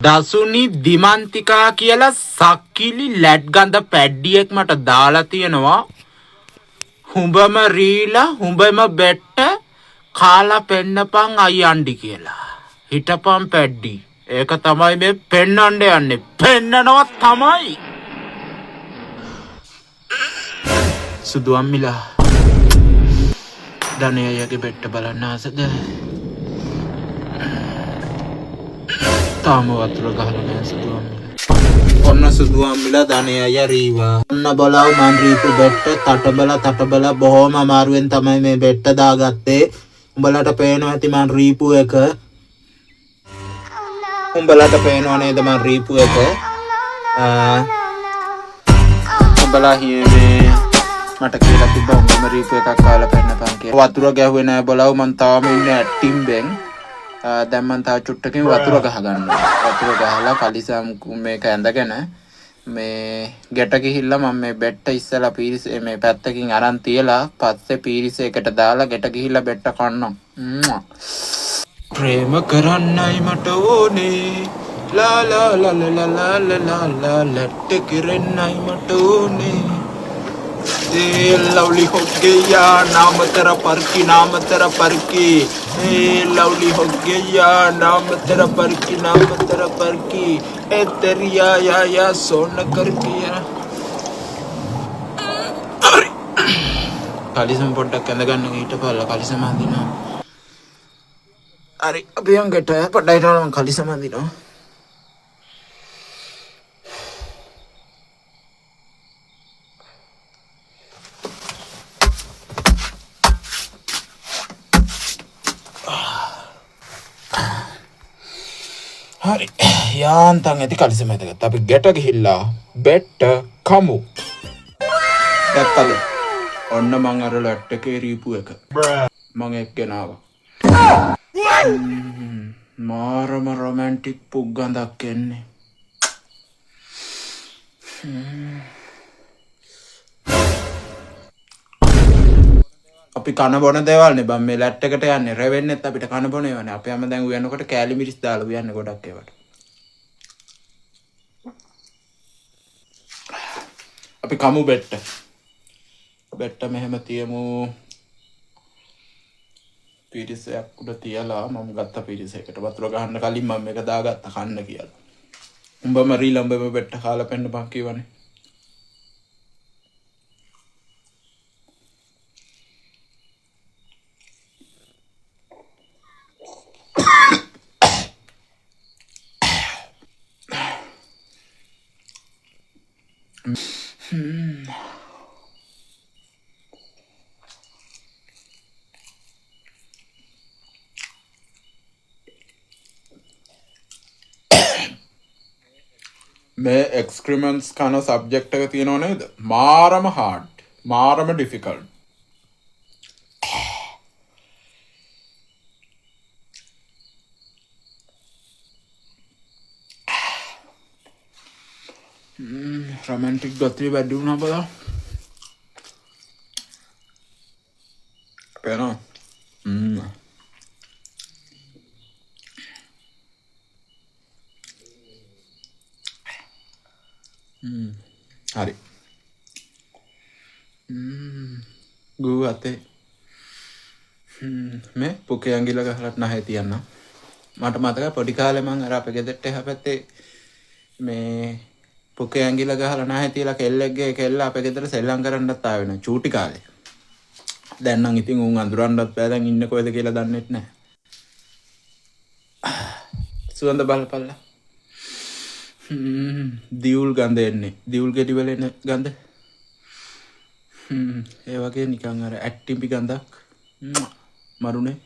දසුනි දිමන්තිකා කියලා සක්කිලි ලැට් ගඳ පැඩ්ඩියෙක් මට දාලා තියෙනවා. හුඹම රීලා හුඹම බෙට්ට කාලා පෙන්නපන් අයියන්ඩි කියලා. හිටපන් පැඩ්ඩි. ඒක තමයි මේ පෙන්නන්න යන්නේ. පෙන්නනවා තමයි. සුදු අම්මිලා. ධනය අයියාගේ බෙට්ට බලන්න ආසද? තාම වතුර ගහලා නැහැ සුදු අම්මිලා. ඔන්න සුදු අම්මිලා ධනය අයියා රීවා. ඔන්න බලව මන් රීපු බෙට්ට තටබලා බොහොම අමාරුවෙන් තමයි මේ බෙට්ට දාගත්තේ. උඹලට පේනවා ඇති මන් රීපු එක. උඹලට පේනවා නේද මන් රීපු එක? උඹලා හියේ මට කියලා තිබ්බා උඹම රීපු එකක් කාලා පෙන්නපන් කියලා. වතුර ගැහුවේ නැහැ බලව මන් තාම ඉන්නේ ඇටිම්බෙන්. දැන් මන් තා චුට්ටකින් වතුර ගහ ගන්නවා. වතුර ගහලා කලිසම් මේක ඇඳගෙන මේ ගැට ගිහිල්ලා මම මේ බෙට්ට ඉස්සලා පීරිසේ මේ පැත්තකින් අරන් තියලා පස්සේ පීරිසේකට දාලා ගැට ගිහිල්ලා බෙට්ට කන්නවා. ප්‍රේම කරන්නයි මට ඕනේ ලා ලා ලා ලා ලා ලා ලා ලැට්ට කිරෙන්නයි මට ඕනේ. ඒ ලව්ලි හොග්ගයා नाम तेरा परकी ए लवली हो गया नाम तेरा परकी ए तेरी या सोन करके කලිසම් පොඩ්ඩක් ඇඳ ගන්න ඊටපස්සේ කලිසම් අඳිනවා. හරි අපි යන්කට පොඩ්ඩක් මම කලිසම් අඳිනවා. හරි යාන්තම් ඇති කලිසම ඇදගත්තා. අපි ගැට ගිහිල්ලා බෙට්ට කමු. දැක්කද? ඔන්න මං අර ලැට් එකේ රීපු එක. මං එක්කගෙන ආවා. මාරම රොමැන්ටික් පුක් ගඳක් එන්නේ. අපි කන බොන දේවල්නේ බම් මේ ලැට් එකට යන්නේ රෙවෙන්නෙත් අපිට කන බොන ඒවානේ. අපි හැම දැන් උයනකොට කෑලි මිරිස් දාලා උයන්නේ ගොඩක් ඒවට. අපි කමු බෙට්ට. බෙට්ට මෙහෙම තියමු. පිරිසයක් උඩ තියලා මම ගත්ත පිරිසයකට වතුර ගහන්න කලින් මම මේක දාගත්ත කන්න කියලා. උඹම රීලා උඹම බෙට්ට කාලා පෙන්නපන් කියවනේ. මේ එක්ස්ක්‍රිමන්ට්ස් කන සබ්ජෙක්ට් එක තියෙනව නේද? මාරම හાર્ඩ්, මාරම ඩිෆිකල්ට්. රොමැන්ටික් ගතිය වැඩි වුණා බලන්න. පේනවා? හරි. ගූ අතේ මේ පුකේ ඇඟිල්ල ගහලත් නැහැ තියන්න. මට මතකයි පොඩි කාලේ මං අර අපේ ගෙදරට එහා පැත්තේ මේ පුකේ ඇඟිල්ල ගහලා නැහැ තියලා කෙල්ලෙක්ගේ කෙල්ල අපේ ගෙදර සෙල්ලම් කරන්නත් ආවේ නෑ චූටි කාලේ. දැන් නම් ඉතින් උන් අඳුරන්නත් බෑ දැන් ඉන්නේ කොහෙද කියලා දන්නෙත් නැහැ. සුවඳ බලපල්ලා. දියුල් ගඳ එන්නේ. දියුල් ගෙඩි වල එන ගඳ. ඒ වගේ නිකන් අර ඇට්ටිම්පි ගඳක්. මරුනේ.